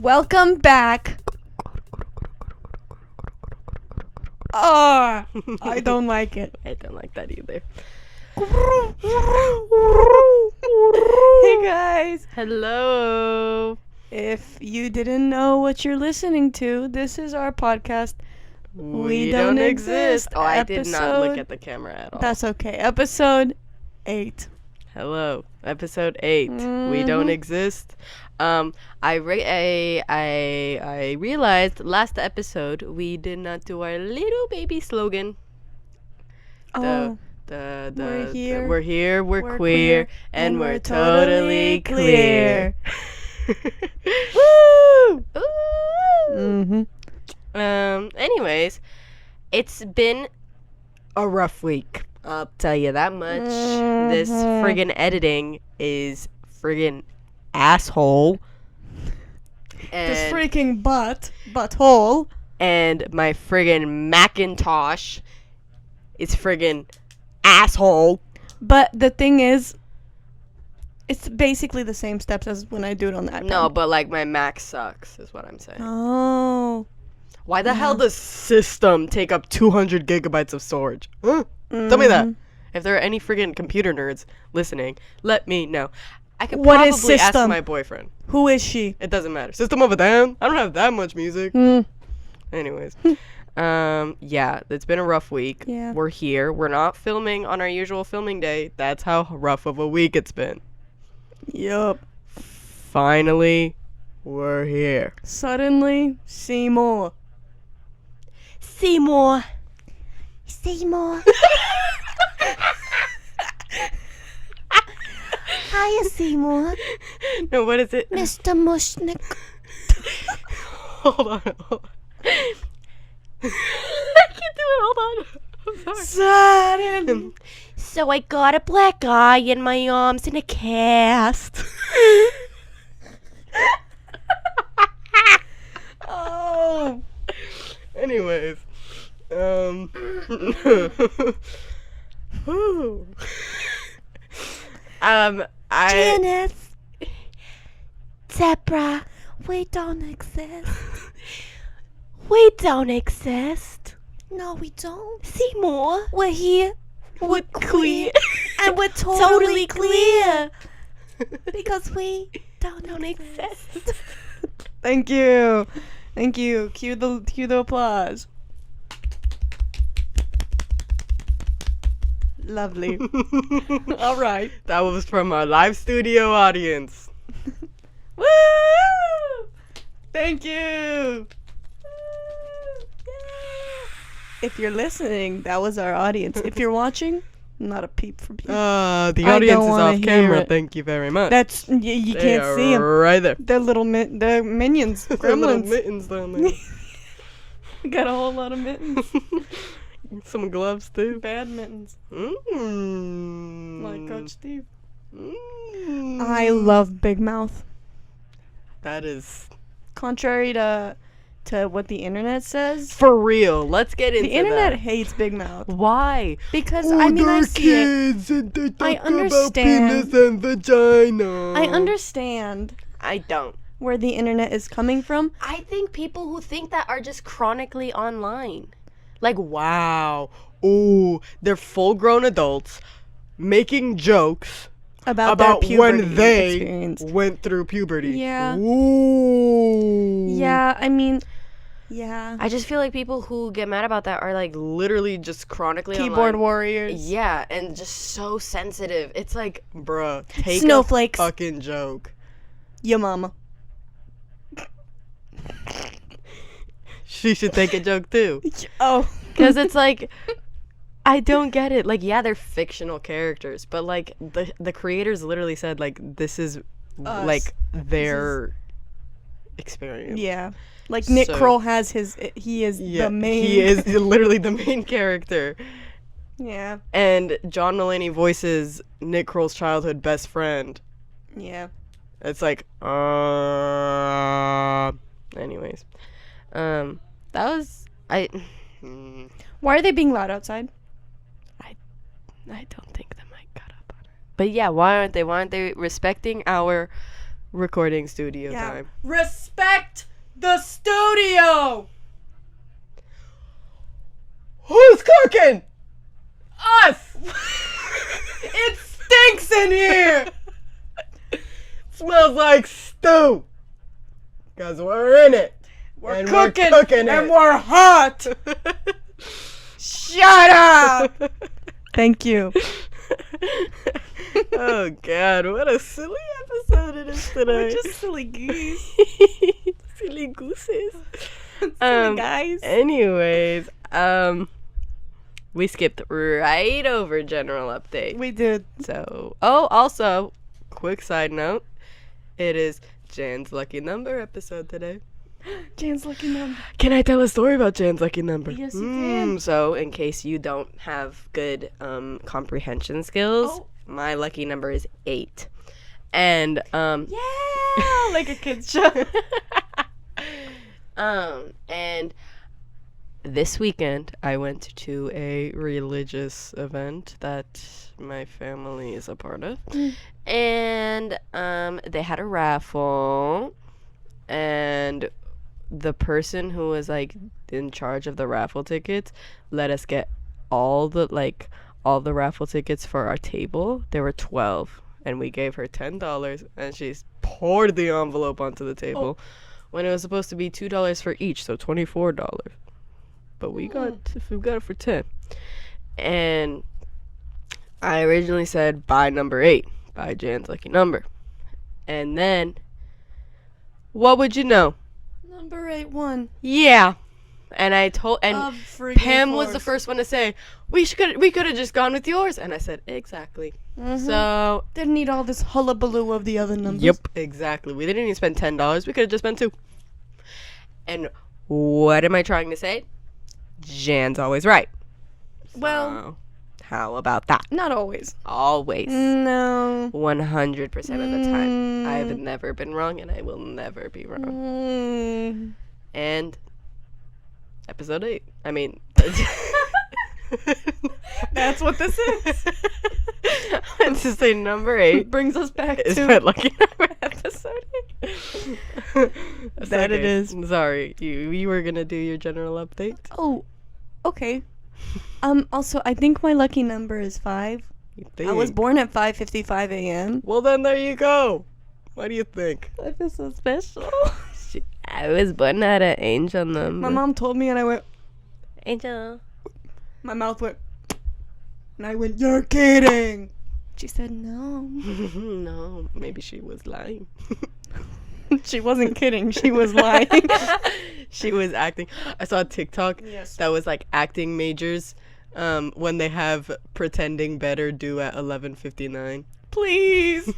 Welcome back. Oh, I don't like it. I don't like that either. Hey guys. Hello. If you didn't know what you're listening to, this is our podcast. We Don't Exist. Oh, I did not look Episode- at the camera at all. That's okay. Episode 8. Hello. Episode 8. We don't Mhm. exist. I realized last episode we did not do our little baby slogan. Oh, We're here. here, we're We're queer, queer, and we're totally clear. Woo! Ooh. Mm-hmm. Anyways, it's been a rough week. I'll tell you that much. This Mhm. friggin' editing is friggin' asshole. This And, freaking butthole. and my friggin' Macintosh is friggin' asshole. But the thing is, it's basically the same steps as when I do it on the iPad. No, but like my Mac sucks, is what I'm saying. Oh. Why the hell does system take up 200 gigabytes of storage? Huh? Tell me that. Mhm. If there are any friggin' computer nerds listening, let me know. I could What probably is system? ask my boyfriend. Who is she? It doesn't matter. System of a Down? I don't have that much music. Mm. Anyways. Yeah, it's been a rough week. Yeah. We're here. We're not filming on our usual filming day. That's how rough of a week it's been. Yup. Finally, we're here. Suddenly, Seymour. Seymour. Seymour. Hiya, Seymour. No, what is it? Mr. Mushnick. Hold on. I can't do it. Hold on. I'm sorry. Suddenly. So I got a black eye in my arms and a cast. Oh. Anyways, whew. I Janice. Zebra. We don't exist. we don't exist. No, we don't. Seymour, We're here. we're queer. And we're totally clear. Because we don't exist. Thank you. Thank you. Cue the applause. Lovely. All right. That was from our live studio audience. Woo! Thank you. If you're listening, that was our audience. If you're watching, not a peep from you. The I audience don't is wanna off hear camera. it. Thank you very much. That's you They can't are see them. right there. They're little they're minions, Their little gremlins. mittens down there. Got a whole lot of mittens. Some gloves too. Bad mittens, like Coach Steve. Mm. I love Big Mouth. That is Contrary to what the internet says, for real. Let's get into the internet that. hates Big Mouth Why? because I mean I see it. kids and they talk I about understand. penis and vagina. I understand I don't. where the internet is coming from. I think people who think that are just chronically online. Like, wow. Ooh, they're full-grown adults making jokes About their about puberty when they experience. went through puberty. Yeah. Ooh. Yeah, I mean, yeah. I just feel like people who get mad about that are like literally just chronically Keyboard online. warriors. Yeah, and just so sensitive. It's like, bruh, take Snowflakes. a fucking joke. Your mama. She should take a joke too. Oh. Because it's like, I don't get it. Like, yeah, they're fictional characters, but like the creators literally said like this is Us. like their experience. Yeah. Like Nick So- Kroll has he is Yeah, the main. he is literally the main character. Yeah. And John Mulaney voices Nick Kroll's childhood best friend. Yeah. It's like, anyways, that was Why are they being loud outside? I don't think the mic got up on it. But yeah, why aren't they respecting our recording studio time. Respect the studio! Who's cooking? Us! It stinks in here! Smells like stew. Because we're in it. We're and cooking, we're cooking and it. we're hot! Shut up! Thank you. Oh God, what a silly episode it is today. We're just silly geese. Silly gooses. Silly guys. Anyways, we skipped right over general update. We did. So, also, quick side note, it is Jan's lucky number episode today. Jan's lucky number. Can I tell a story about Jan's lucky number? Yes, you can. So, in case you don't have good comprehension skills, my lucky number is 8. And, Yeah! Like a kid's show. And this weekend, I went to a religious event that my family is a part of. And they had a raffle. And the person who was, like, in charge of the raffle tickets let us get all the raffle tickets for our table. There were 12. And we gave her $10. And she poured the envelope onto the table. When it was supposed to be $2 for each, so $24. But we got it for 10. And I originally said buy number 8, buy Jan's lucky number. And then, what would you know? Number 8 won. Yeah. And I told, and Of freaking Pam was the course. first one to say, we could have just gone with yours. And I said, exactly. So, Didn't need all this hullabaloo of the other numbers. yep, exactly. We didn't even spend $10. We could have just spent 2. And what am I trying to say? Jan's always right. Well, So, how about that? not always. Always. No. 100% of the time. I have never been wrong, and I will never be wrong. Mm. And episode 8. I mean... That's what this is. Let's just say number 8 Brings us back is to my lucky number episode 8. That it is. Sorry, you were gonna do your general update? Oh, okay. Also, I think my lucky number is 5. I was born at 5:55 a.m. Well, then there you go. What do you think? I feel so special. I was born at an angel number. My mom told me, and I went. Angel. My mouth went. And I went, "You're kidding." She said, "No." No, maybe she was lying. She wasn't kidding. She was lying. She was acting. I saw a TikTok Yes. that was like acting majors when they have pretending better due at 11:59. Please. Have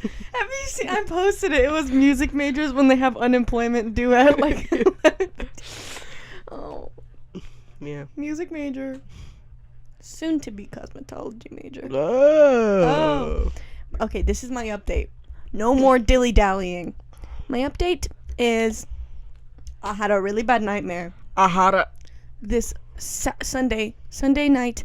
you seen? I posted it. It was music majors when they have unemployment due at like. Oh, Yeah. music major. Soon to be cosmetology major. Oh. Okay, this is my update. No more dilly dallying. My update is I had a really bad nightmare. This Sunday night.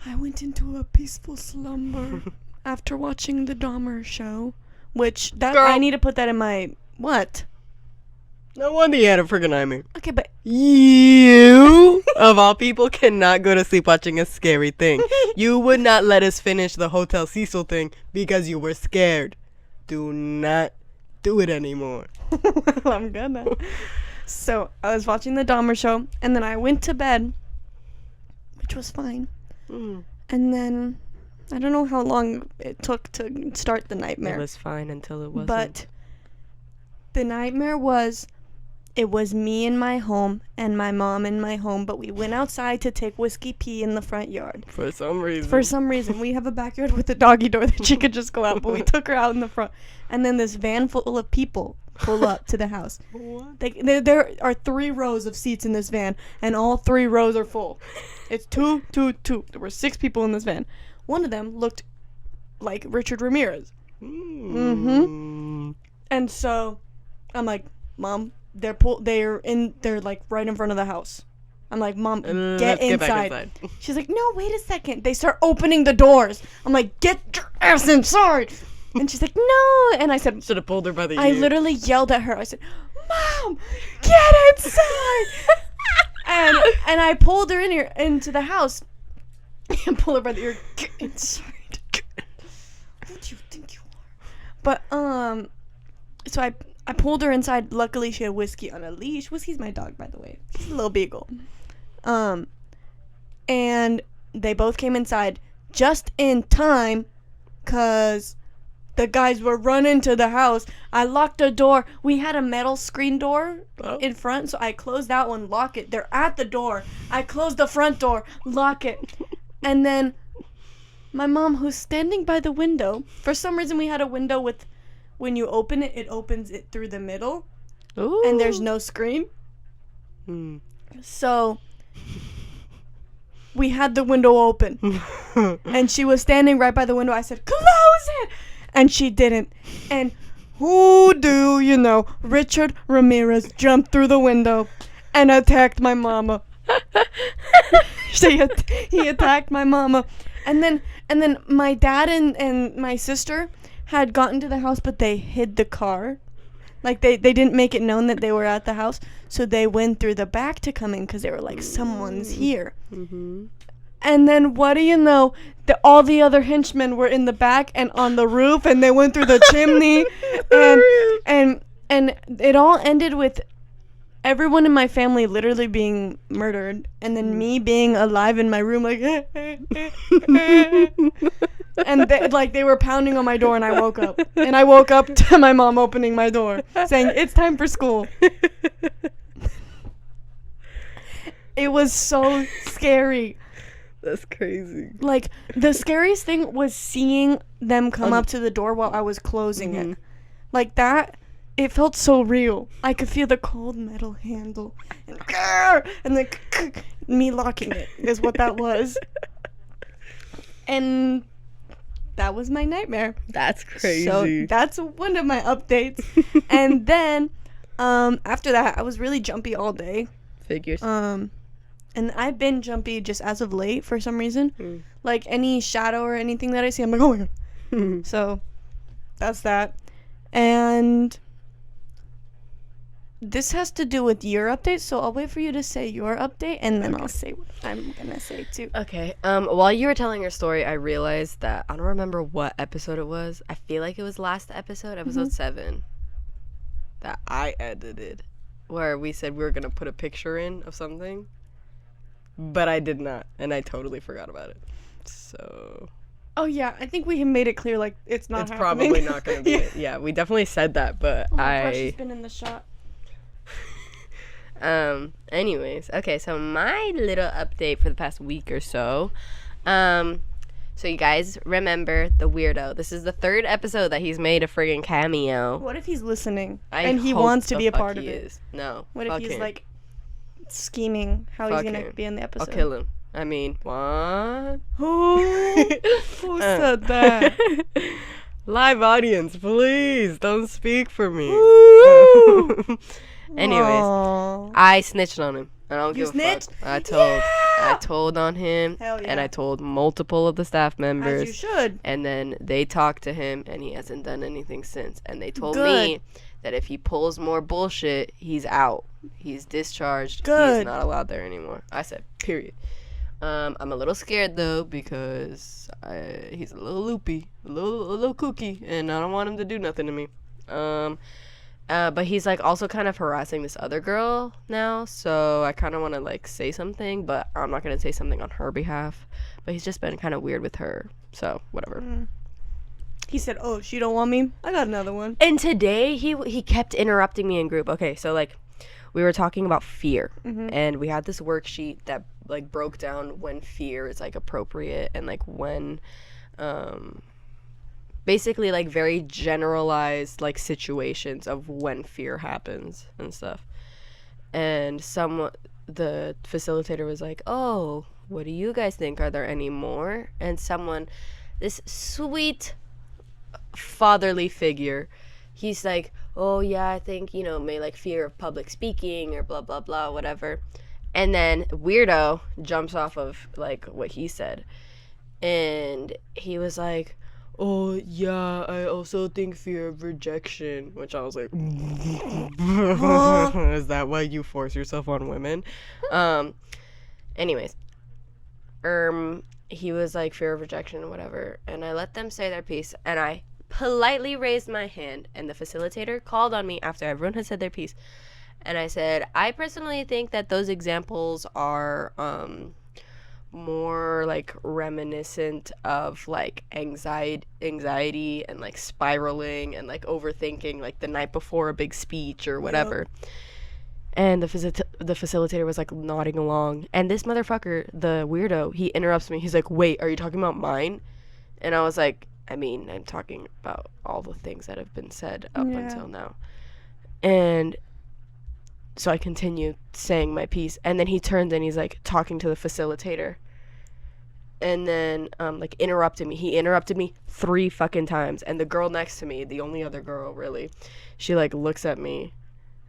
I went into a peaceful slumber after watching the Dahmer show, which that Girl. I need to put that in my what? No wonder you had a friggin' nightmare. Okay, but You, of all people, cannot go to sleep watching a scary thing. You would not let us finish the Hotel Cecil thing because you were scared. Do not do it anymore. well, I'm gonna. So I was watching the Dahmer show, and then I went to bed, which was fine. And then I don't know how long it took to start the nightmare. It was fine until it wasn't. But the nightmare was, it was me in my home and my mom in my home, but we went outside to take Whiskey pee in the front yard. For some reason. For some reason, we have a backyard with a doggy door that she could just go out, but we took her out in the front. And then this van full of people pull up to the house. What? There are 3 rows of seats in this van, and all 3 rows are full. It's 2, 2, 2. There were 6 people in this van. One of them looked like Richard Ramirez. And so I'm like, Mom, they're like right in front of the house. I'm like, Mom, get inside. She's like, no, wait a second. They start opening the doors. I'm like, get your ass inside. And she's like, no. And I said, should have pulled her by the ear. I literally yelled at her. I said, Mom, get inside. and I pulled her into the house and pulled her by the ear. Get inside. Who do you think you are? But so I pulled her inside. Luckily, she had Whiskey on a leash. Whiskey's my dog, by the way. She's a little beagle. And they both came inside just in time, cause the guys were running to the house. I locked the door. We had a metal screen door in front, so I closed that one, lock it. They're at the door. I closed the front door, lock it. And then my mom, who's standing by the window, for some reason we had a window with, when you open it, it opens it through the middle. Ooh. And there's no screen. So we had the window open. And she was standing right by the window. I said, close it! And she didn't. And who do you know? Richard Ramirez jumped through the window and attacked my mama. He attacked my mama. And then my dad and my sister had gotten to the house, but they hid the car. Like, they didn't make it known that they were at the house. So they went through the back to come in because they were like, someone's here. Mm-hmm. And then, what do you know? All the other henchmen were in the back and on the roof, and they went through the chimney. And it all ended with everyone in my family literally being murdered, and then me being alive in my room, like, and they were pounding on my door, and I woke up. And I woke up to my mom opening my door, saying, it's time for school. It was so scary. That's crazy. Like, the scariest thing was seeing them come up to the door while I was closing it. Like, that, it felt so real. I could feel the cold metal handle. And then me locking it is what that was. And that was my nightmare. That's crazy. So that's one of my updates. And then, after that, I was really jumpy all day. Figures. And I've been jumpy just as of late for some reason. Like, any shadow or anything that I see, I'm like, oh my god. So, that's that. And this has to do with your update, so I'll wait for you to say your update, and then I'll say what I'm gonna say too. Okay. While you were telling your story, I realized that I don't remember what episode it was. I feel like it was last episode 7, that I edited, where we said we were gonna put a picture in of something. But I did not, and I totally forgot about it. So. Oh yeah, I think we have made it clear, like, it's not happening. Probably not going to be it. Yeah, we definitely said that, but oh my gosh, she's been in the shot. Anyways, okay, so my little update for the past week or so. So you guys remember the weirdo. This is the 3rd episode that he's made a friggin' cameo. What if he's listening and he wants to be a part of it? No. What if he's like scheming how he's gonna be in the episode? I'll kill him. I mean, what? Who said that? Live audience, please don't speak for me. Anyways, aww. I snitched on him. I don't you give snitched? a fuck. I told on him. Hell yeah. And I told multiple of the staff members. As you should. And then they talked to him, and he hasn't done anything since. And they told me that if he pulls more bullshit, he's out. He's discharged. Good. He's not allowed there anymore. I said, period. I'm a little scared, though, because he's a little loopy, a little kooky, and I don't want him to do nothing to me. But he's, like, also kind of harassing this other girl now, so I kind of want to, like, say something, but I'm not going to say something on her behalf. But he's just been kind of weird with her, so whatever. He said, oh, she don't want me? I got another one. And today, he kept interrupting me in group. Okay, so, like, we were talking about fear, and we had this worksheet that, like, broke down when fear is, like, appropriate and, like, when, basically, like, very generalized, like, situations of when fear happens and stuff. And the facilitator was like, oh, what do you guys think? Are there any more? And this sweet fatherly figure, he's like, oh, yeah, I think, may like fear of public speaking or blah, blah, blah, whatever. And then weirdo jumps off of, like, what he said. And he was like, oh yeah, I also think fear of rejection, which I was like, is that why you force yourself on women? Anyways, he was like fear of rejection and whatever, and I let them say their piece, and I politely raised my hand, and the facilitator called on me after everyone had said their piece, and I said, I personally think that those examples are more like reminiscent of like anxiety and like spiraling and like overthinking like the night before a big speech or whatever. Yep. And the facilitator was like nodding along, and this motherfucker, the weirdo, he interrupts me. He's like, wait, are you talking about mine? And I was like, I mean, I'm talking about all the things that have been said up until now. And so I continued saying my piece, and then he turned and he's like talking to the facilitator, and then like interrupted me. He interrupted me 3 fucking times, and the girl next to me, the only other girl really, she like looks at me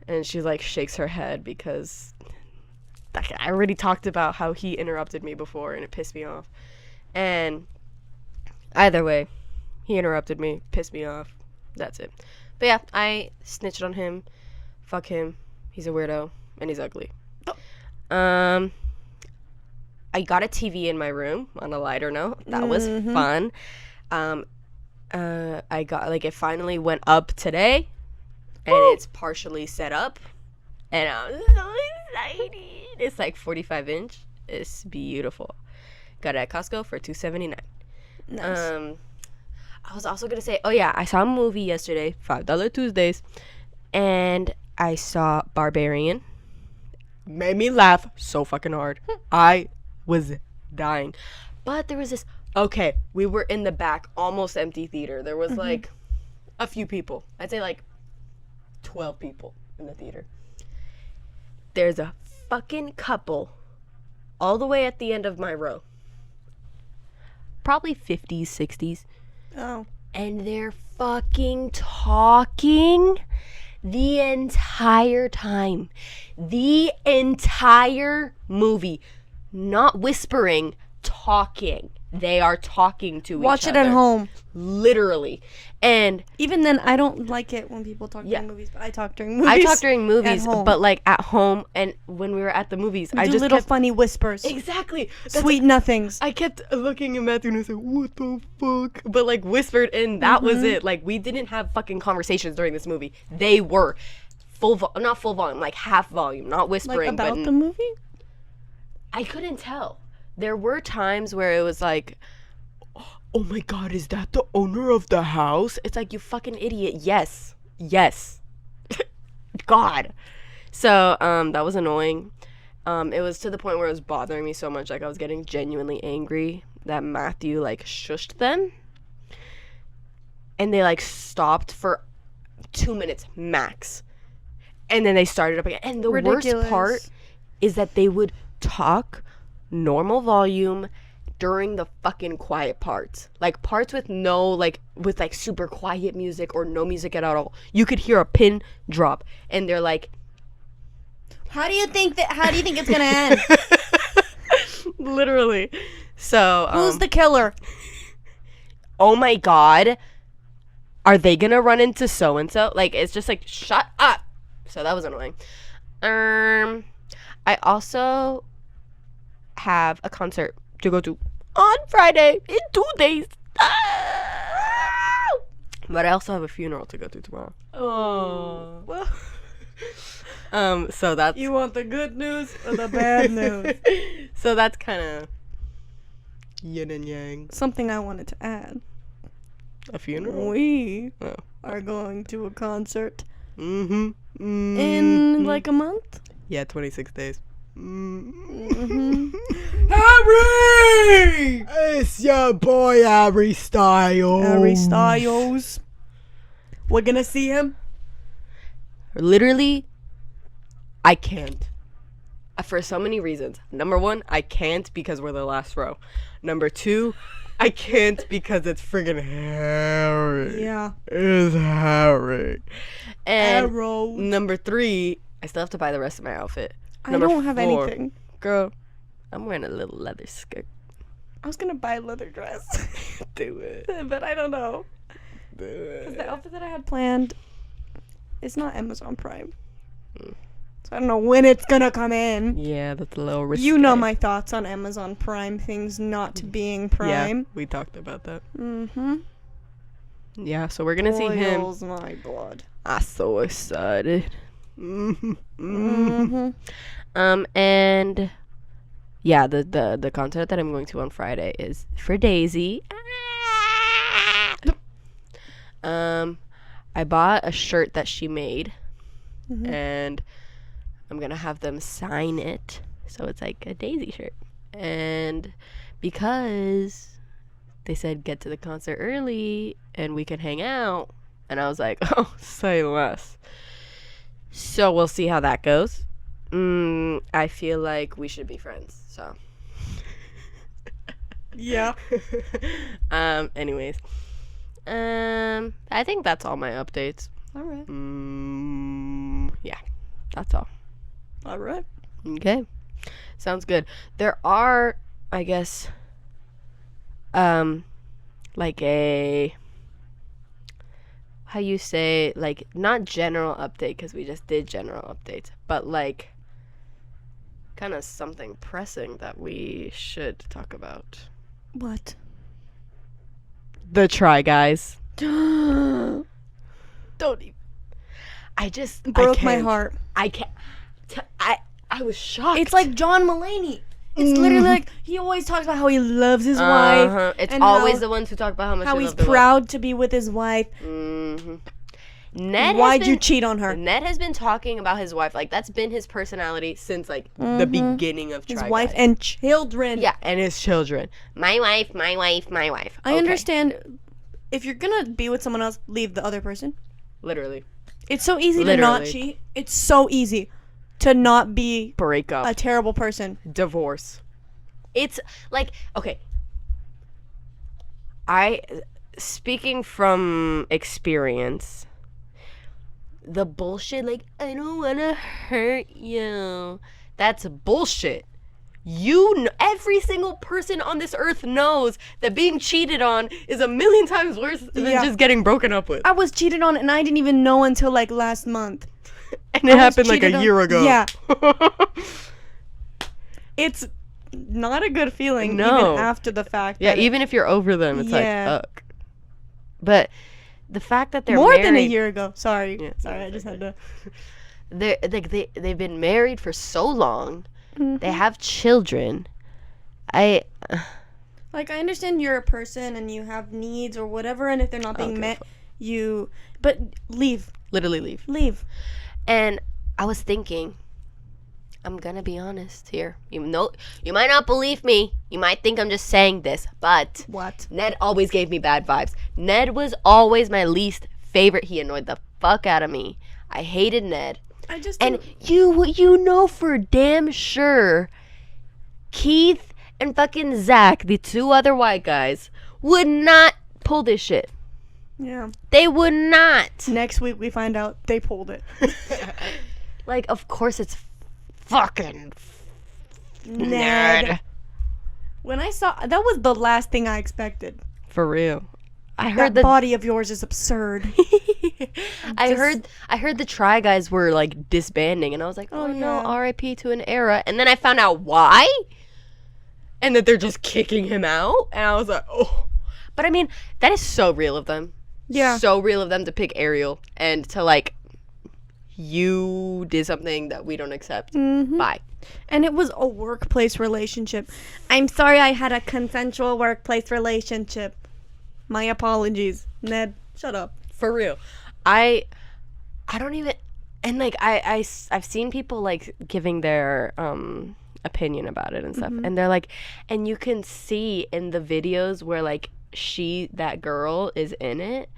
and she like shakes her head because like, I already talked about how he interrupted me before and it pissed me off. And either way, he interrupted me, pissed me off. That's it. But yeah, I snitched on him. Fuck him. He's a weirdo and he's ugly. I got a TV in my room on a lighter note. That was fun. I got like it finally went up today. And it's partially set up. And I'm so excited. It's like 45-inch. It's beautiful. Got it at Costco for $2.79. Nice. I was also going to say, oh yeah, I saw a movie yesterday, $5 Tuesdays. And I saw Barbarian. Made me laugh so fucking hard. I was dying. But there was this, okay, we were in the back, almost empty theater. There was like a few people. I'd say like 12 people in the theater. There's a fucking couple all the way at the end of my row. Probably 50s, 60s. Oh. And they're fucking talking the entire time. The entire movie. Not whispering, talking. They are talking to each other. Watch it at home. Literally. And even then, I don't like it when people talk during movies, but I talk during movies. I talk during movies, but like at home and when we were at the movies, I just little funny whispers. Exactly. Sweet nothings. I kept looking at Matthew and I said, what the fuck? But like whispered and that was it. Like we didn't have fucking conversations during this movie. They were not full volume, like half volume, not whispering. Like about the movie? I couldn't tell. There were times where it was like, oh my God, is that the owner of the house? It's like, you fucking idiot. Yes. God. So, that was annoying. It was to the point where it was bothering me so much. Like, I was getting genuinely angry that Matthew, like, shushed them. And they, like, stopped for 2 minutes max. And then they started up again. And the worst part is that they would talk normal volume during the fucking quiet parts, like parts with no like super quiet music or no music at all. You could hear a pin drop and they're like, how do you think it's gonna end? Literally. So who's the killer? Oh my God, are they gonna run into so and so? Like, it's just like, shut up. So that was annoying. I also have a concert to go to on Friday in 2 days. But I also have a funeral to go to tomorrow. Oh. So that's... You want the good news or the bad news? So that's kind of yin and yang. Something I wanted to add. A funeral? We are going to a concert. In like a month? Yeah, 26 days. Harry! It's your boy Harry Styles. We're gonna see him? Literally, I can't. For so many reasons. Number 1, I can't because we're the last row. Number 2, I can't because it's friggin' Harry. Yeah. It's Harry. And Arrow. Number 3, I still have to buy the rest of my outfit. I don't have anything. Girl, I'm wearing a little leather skirt. I was gonna buy a leather dress. Do it. But I don't know. Do Because it. the outfit that I had planned is not Amazon Prime. So I don't know when it's gonna come in. Yeah, that's a little risky. You know my thoughts on Amazon Prime things not being Prime. Yeah, we talked about that. Mm-hmm. Yeah, so we're gonna see him. Boils my blood. I'm so excited. Mm-hmm. And yeah, the concert that I'm going to on Friday is for Daisy. I bought a shirt that she made, Mhm. and I'm gonna have them sign it, so it's like a Daisy shirt. And because they said get to the concert early and we can hang out, and I was like, oh, say less. So we'll see how that goes. I feel like we should be friends, so. Yeah. Anyways. I think that's all my updates. All right. Yeah, that's all. All right. Okay. Sounds good. There are, I guess, like a, how you say, like, not general update, because we just did general updates, but like, kind of something pressing that we should talk about. What? The Try Guys. Don't even. I just Broke my can't. heart. I can't. I was shocked. It's like John Mulaney. It's literally like he always talks about how he loves his wife. It's and always how- the ones who talk about how much How they he's love their wife. proud to be with his wife. Ned Why'd has you been, cheat on her? Ned has been talking about his wife. Like, that's been his personality since, like, the beginning of His Try wife Guys. and children. Yeah, and his children. My wife, my wife, my wife. I Okay. understand. If you're gonna be with someone else, leave the other person. Literally. It's so easy to not Literally. cheat. It's so easy to not be Break up. a terrible person. Divorce. It's like, okay. Speaking from experience, the bullshit, like, I don't want to hurt you. That's bullshit. Every single person on this earth knows that being cheated on is a million times worse than Yeah. just getting broken up with. I was cheated on and I didn't even know until like last month. And it happened like cheated a on- year ago. Yeah. It's not a good feeling No. even after the fact. Yeah, that even if you're over them, it's like, Yeah. fuck. But the fact that they're more married, than a year ago. Sorry. Yeah, Sorry, I it's just had to. they've been married for so long. Mm-hmm. They have children. Like, I understand you're a person and you have needs or whatever, and if they're not being Okay, met, but leave. literally leave. Leave. And I was thinking, I'm gonna be honest here. You might not believe me. You might think I'm just saying this, but What? Ned always gave me bad vibes. Ned was always my least favorite. He annoyed the fuck out of me. I hated Ned. I just And you know for damn sure, Keith and fucking Zach, the two other white guys, would not pull this shit. yeah. They would not. Next week we find out they pulled it. Like, of course it's fucking Ned. When I saw that was the last thing I expected. For real. I That heard body of yours is absurd. I heard the Try Guys were like disbanding, and I was like, oh, no, yeah. R.I.P. to an era. And then I found out why, and that they're just kicking him out, and I was like, oh. But I mean, that is so real of them. Yeah. So real of them to pick Ariel and to like, you did something that we don't accept. Mhm. Bye. And it was a workplace relationship. I'm sorry I had a consensual workplace relationship. My apologies. Ned, shut up. For real. I don't even, and like I've seen people like giving their opinion about it and stuff, and they're like, and you can see in the videos where like that girl is in it,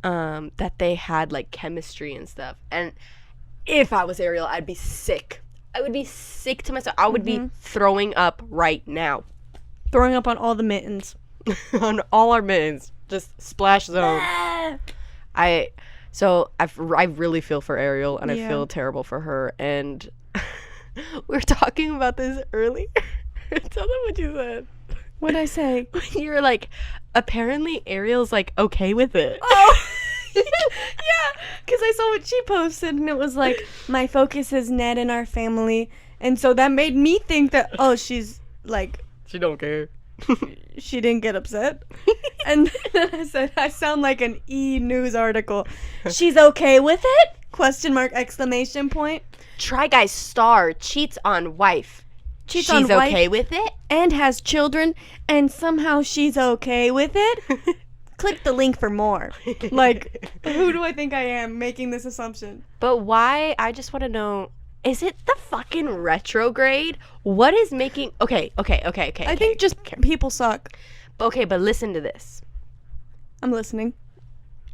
that they had like chemistry and stuff. And if I was Ariel, I'd be sick. I would be sick to myself. I would be throwing up right now. Throwing up on all the mittens. On all our mittens, just splash zone. I really feel for Ariel, and I Yeah. feel terrible for her. And we were talking about this earlier. Tell them what you said. What'd I say? You were like, apparently Ariel's like okay with it. Oh, yeah, because I saw what she posted, and it was like, my focus is Ned and our family, and so that made me think that, oh, she's like, She don't care. she didn't get upset. And then I said, I sound like an E! News article. She's okay with it? Question mark, exclamation point. Try Guy star cheats on wife. She's She's wife okay with it? and has children, and somehow she's okay with it. Click the link for more. Like, who do I think I am making this assumption? But why? I just want to know, is it the fucking retrograde? What is making... Okay. I think just people suck. Okay, but listen to this. I'm listening.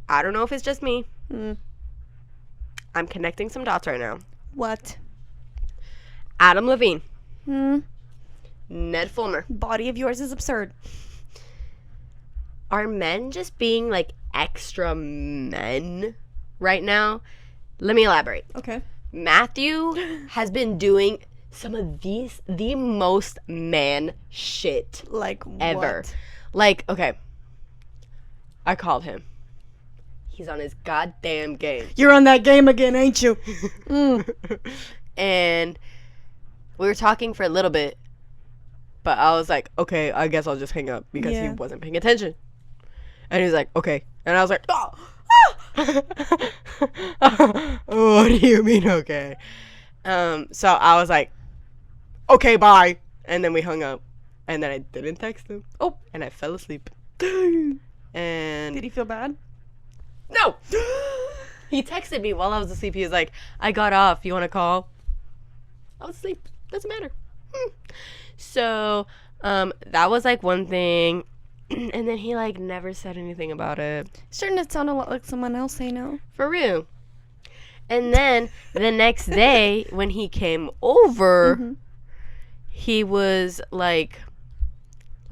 I don't know if it's just me. Mm. I'm connecting some dots right now. What? Adam Levine. Hmm. Ned Fulmer. Body of yours is absurd. Are men just being like extra men right now? Let me elaborate. Okay. Matthew has been doing some of the most man shit Like ever. what? Like, okay. I called him. He's on his goddamn game. You're on that game again, ain't you? And we were talking for a little bit, but I was like, okay, I guess I'll just hang up because he Yeah. wasn't paying attention. And he was like, okay. And I was like, oh. What do you mean, okay? So I was like, okay, bye. And then we hung up. And then I didn't text him. Oh. And I fell asleep. And Did he feel bad? no. He texted me while I was asleep. He was like, I got off. You want to call? I was asleep. Doesn't matter. So, that was like one thing. And then he like never said anything about it. Starting to sound a lot like someone else I know. For real. And then the next day when he came over, he was like,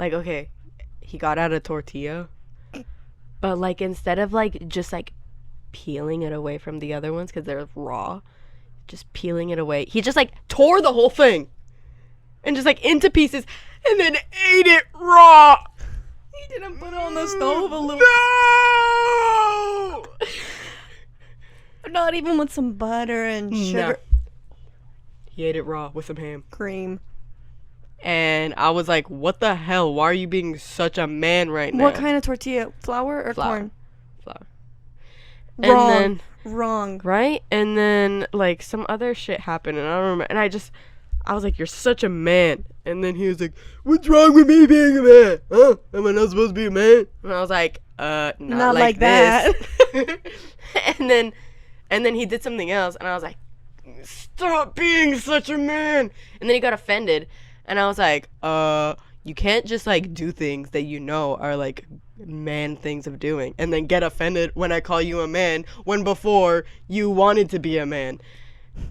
okay, he got out a tortilla. But like instead of like just like peeling it away from the other ones because they're raw, just peeling it away, he just like tore the whole thing and just like into pieces and then ate it raw. He didn't put it on the stove a little. No! Not even with some butter and sugar. He ate it raw with some ham. Cream. And I was like, what the hell? Why are you being such a man right now? What kind of tortilla? Flour or corn? Flour. Wrong. And then, Wrong. right? And then, like, some other shit happened, and I don't remember. And I was like, you're such a man. And then he was like, what's wrong with me being a man? Huh? Am I not supposed to be a man? And I was like, not like that. and then he did something else, and I was like, stop being such a man. And then he got offended, and I was like, you can't just like do things that you know are like man things of doing and then get offended when I call you a man when before you wanted to be a man.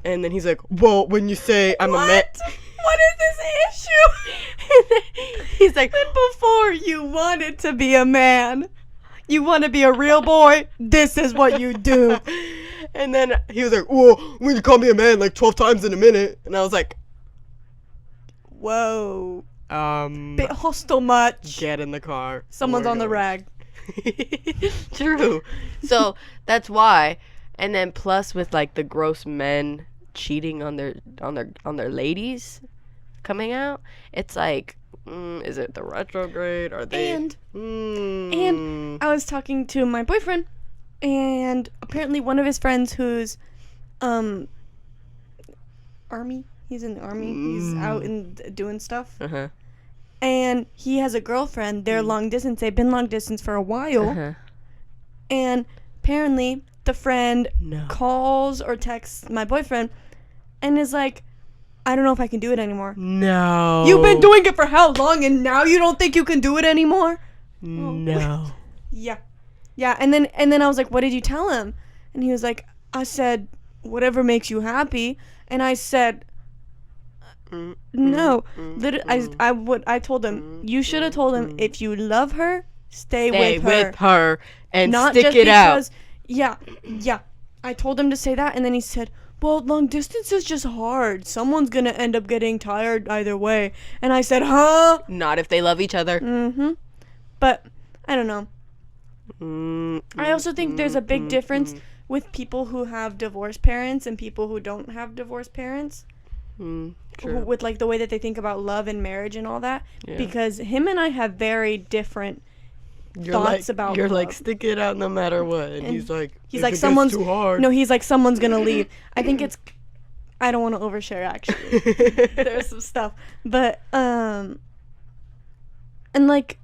And then he's like, well, when you say I'm a man. What is this issue? He's like, But before you wanted to be a man, you want to be a real boy, this is what you do. and then he was like, well, when you call me a man like 12 times in a minute. And I was like, Whoa. Bit hostile much. get in the car. Someone's We're on the going. rag. True. So that's why. And then plus with like the gross men cheating on their ladies coming out, it's like, is it the retrograde? Are they? And I was talking to my boyfriend, and apparently one of his friends who's army. He's in the army. He's out and doing stuff. Uh-huh. And he has a girlfriend. They're long distance. They've been long distance for a while. Uh-huh. And apparently the friend calls or texts my boyfriend and is like, I don't know if I can do it anymore. No. You've been doing it for how long, and now you don't think you can do it anymore? No. Yeah. Yeah, and then I was like, what did you tell him? And he was like, I said, whatever makes you happy. And I said, no. I told him, you should have told him, if you love her, stay with her. And Not stick just it out. Yeah. I told him to say that, and then he said, well, long distance is just hard. Someone's gonna end up getting tired either way. And I said, huh? Not if they love each other. Mm-hmm. But I don't know. I also think there's a big difference with people who have divorced parents and people who don't have divorced parents. True. With like the way that they think about love and marriage and all that. Yeah. Because him and I have very different thoughts about you're love. like, stick it out no matter what, and he's like someone's too hard. No, he's like, someone's gonna leave. I think it's, I don't want to overshare actually. There's some stuff, but and like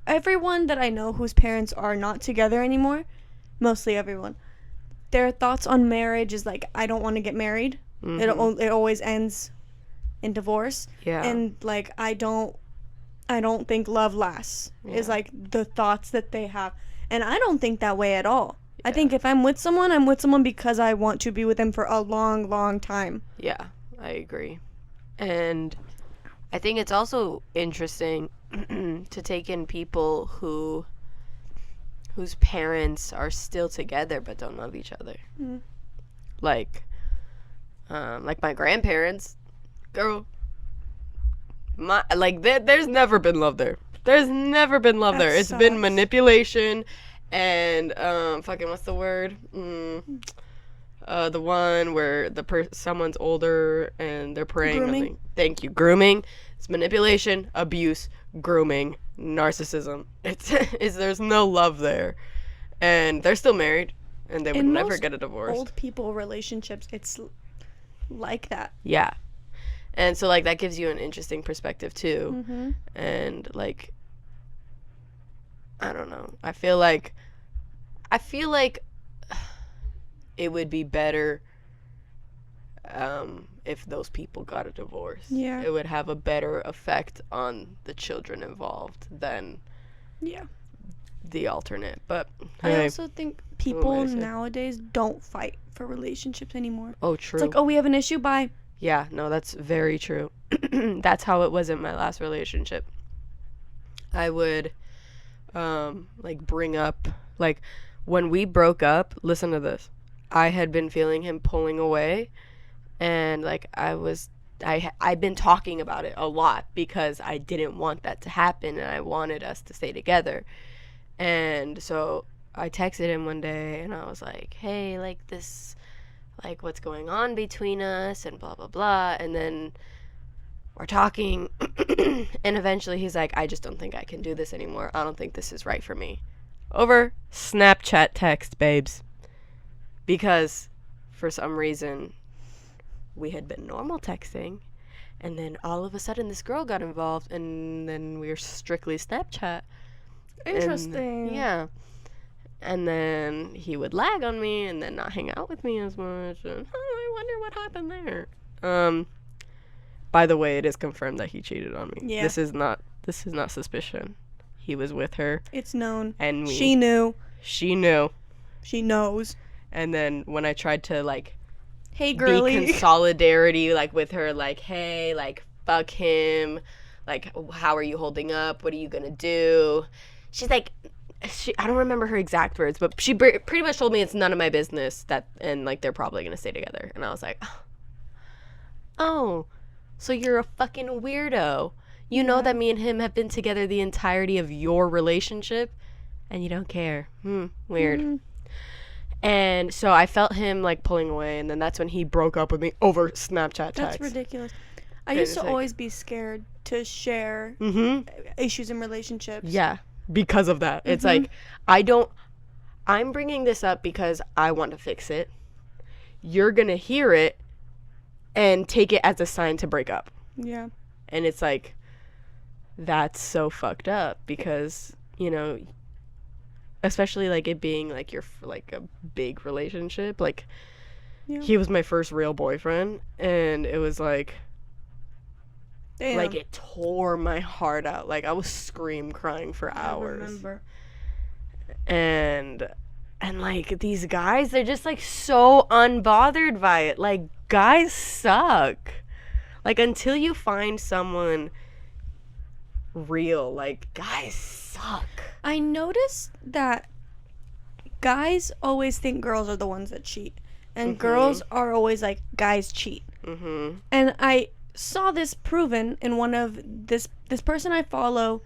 everyone that I know whose parents are not together anymore, mostly everyone, their thoughts on marriage is like, I don't want to get married. It always ends in divorce. Yeah. And like, I don't think love lasts, is like the thoughts that they have. And I don't think that way at all. Yeah. I think if I'm with someone because I want to be with them for a long, long time. Yeah, I agree. And I think it's also interesting to take in people whose parents are still together but don't love each other. Like my grandparents, girl. There's never been love there. There's never been love there. It's been manipulation and what's the word? The one where someone's older and they're preying grooming. on me. Thank you. Grooming. It's manipulation, abuse, grooming, narcissism. There's no love there. And they're still married and they would never get a divorce. Old people relationships, it's like that. Yeah. And so, like, that gives you an interesting perspective, too. Mm-hmm. And, like, I don't know. I feel like it would be better if those people got a divorce. Yeah. It would have a better effect on the children involved than the alternate. But I also think people nowadays don't fight for relationships anymore. Oh, true. It's like, oh, we have an issue, bye. Yeah, no, that's very true. That's how it was in my last relationship. I would, bring up, when we broke up, listen to this. I had been feeling him pulling away, and, I've been talking about it a lot because I didn't want that to happen, and I wanted us to stay together. And so I texted him one day, and I was like, hey, what's going on between us and blah, blah, blah. And then we're talking and eventually he's like, I just don't think I can do this anymore. I don't think this is right for me. Over Snapchat text, babes. Because for some reason we had been normal texting and then all of a sudden this girl got involved and then we were strictly Snapchat. Interesting. And, yeah. And then he would lag on me and then not hang out with me as much. And I wonder what happened there. By the way, it is confirmed that he cheated on me. Yeah. This is not suspicion. He was with her. It's known. And she knew. She knew. She knows. And then when I tried to hey girly, be consolidarity with her, hey, fuck him, how are you holding up? What are you gonna do? She's like, I don't remember her exact words, but she pretty much told me it's none of my business and they're probably gonna stay together. And I was like, oh, so you're a fucking weirdo. You know that me and him have been together the entirety of your relationship, and you don't care. Weird. Mm-hmm. And so I felt him pulling away, and then that's when he broke up with me over Snapchat text. That's ridiculous. I used to always be scared to share issues in relationships. Yeah. Because of that. It's I'm bringing this up because I want to fix it. You're going to hear it and take it as a sign to break up. Yeah. And it's that's so fucked up because, especially it being your a big relationship. He was my first real boyfriend and it was damn. It tore my heart out. I was crying for hours. I remember. And these guys, they're just so unbothered by it. Guys suck. Until you find someone real, guys suck. I noticed that guys always think girls are the ones that cheat. and girls are always like, guys cheat. And I saw this proven in one of this person I follow.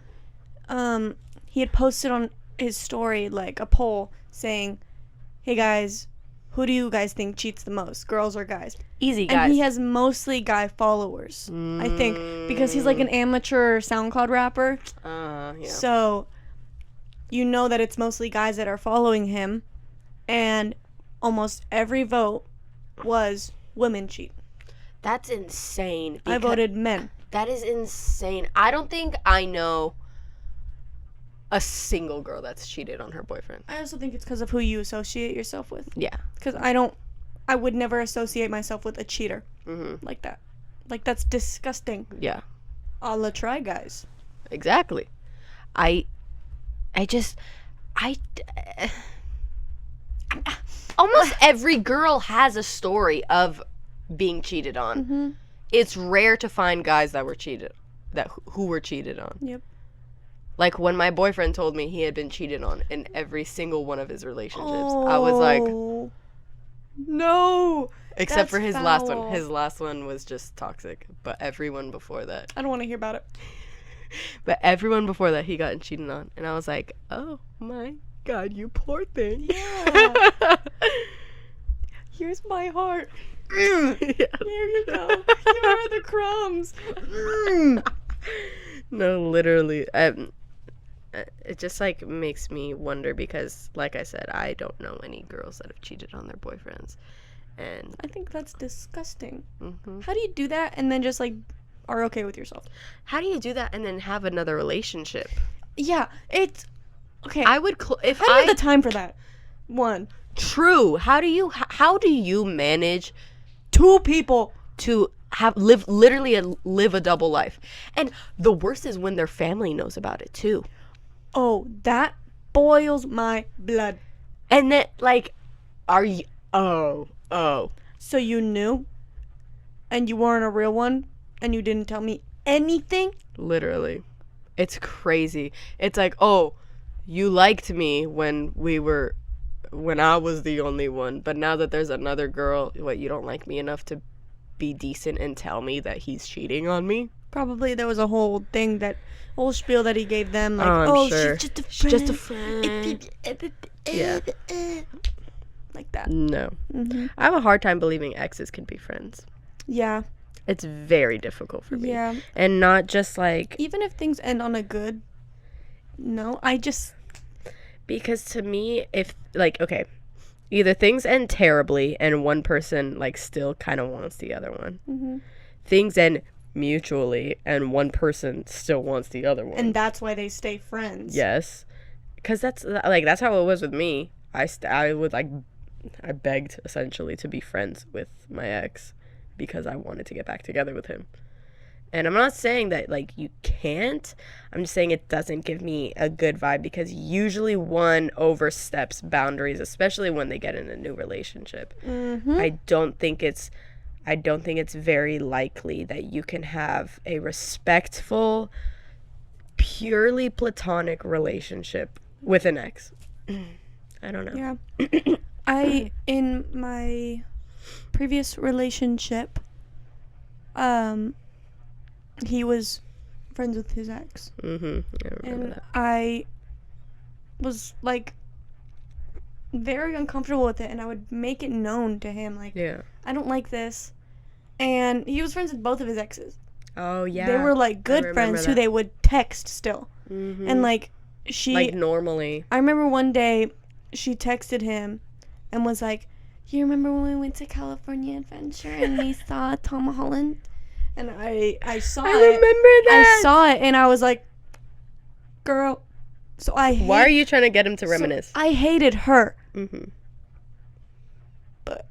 He had posted on his story like a poll saying, hey guys, who do you guys think cheats the most, girls or guys? Easy, guys. And he has mostly guy followers, I think, because he's like an amateur SoundCloud rapper. Yeah. So you know that it's mostly guys that are following him, and almost every vote was women cheat. That's insane. I voted men. That is insane. I don't think I know a single girl that's cheated on her boyfriend. I also think it's because of who you associate yourself with. Yeah. Because I would never associate myself with a cheater like that. Like, that's disgusting. Yeah. A la Try Guys. Exactly. Almost every girl has a story of being cheated on. It's rare to find guys that were cheated, who were cheated on. Yep. Like, when my boyfriend told me he had been cheated on in every single one of his relationships, I was like, no. except for his foul. last one. His last one was just toxic, but everyone before that. I don't want to hear about it. But everyone before that, he got cheated on. And I was like, oh my God, you poor thing. Yeah. Here's my heart. Yes. Here you go. Here are the crumbs. No, literally. It just, like, makes me wonder because, like I said, I don't know any girls that have cheated on their boyfriends. And I think that's disgusting. How do you do that and then just, like, are okay with yourself? how do you do that and then have another relationship? Yeah, it's... Okay. I would... if I don't I... have the time for that. One. True. How do you manage Two people. to live a double life? And the worst is when their family knows about it too. Oh, that boils my blood. And then, like, are you... Oh. So you knew? And you weren't a real one? And you didn't tell me anything? Literally. It's crazy. It's like, oh, you liked me when I was the only one, but now that there's another girl, what, you don't like me enough to be decent and tell me that he's cheating on me? Probably there was a whole spiel that he gave them, like, I'm sure. she's just a friend. Yeah. Like that. No. I have a hard time believing exes can be friends. Yeah. It's very difficult for me. Yeah. And not just like... Even if things end on a good... No, Because to me, if, like, okay, either things end terribly and one person, like, still kind of wants the other one. Things end mutually and one person still wants the other one. And that's why they stay friends. Yes. Because that's how it was with me. I begged, essentially, to be friends with my ex because I wanted to get back together with him. And I'm not saying that, like, you can't. I'm just saying it doesn't give me a good vibe because usually one oversteps boundaries, especially when they get in a new relationship. I don't think it's very likely that you can have a respectful, purely platonic relationship with an ex. I don't know. Yeah. In my previous relationship, he was friends with his ex. I remember And that. I was, like, very uncomfortable with it, and I would make it known to him, like, Yeah. I don't like this. And he was friends with both of his exes. Oh, yeah. They were, like, good friends who they would text still. And, like, like, normally. I remember one day she texted him and was like, you remember when we went to California Adventure and we saw Tom Holland? And I saw it. I remember that. I saw it and I was like, girl. So Why are you trying to get him to reminisce? I hated her. But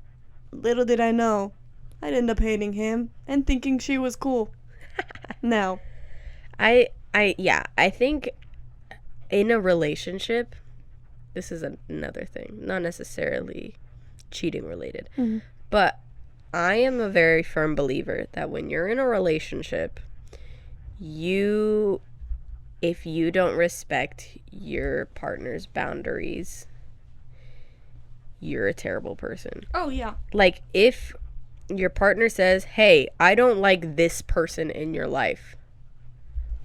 little did I know, I'd end up hating him and thinking she was cool. No. I think in a relationship, this is another thing, not necessarily cheating related, but I am a very firm believer that when you're in a relationship, if you don't respect your partner's boundaries, you're a terrible person. Oh, yeah. Like, if your partner says, hey, I don't like this person in your life.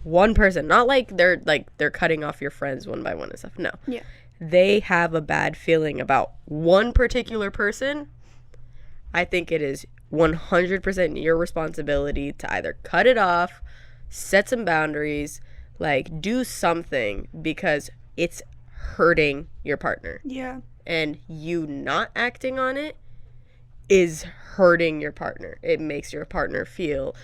One person. Not like they're cutting off your friends one by one and stuff. No. Yeah. They have a bad feeling about one particular person. I think it is 100% your responsibility to either cut it off, set some boundaries, like, do something, because it's hurting your partner. Yeah. And you not acting on it is hurting your partner. It makes your partner feel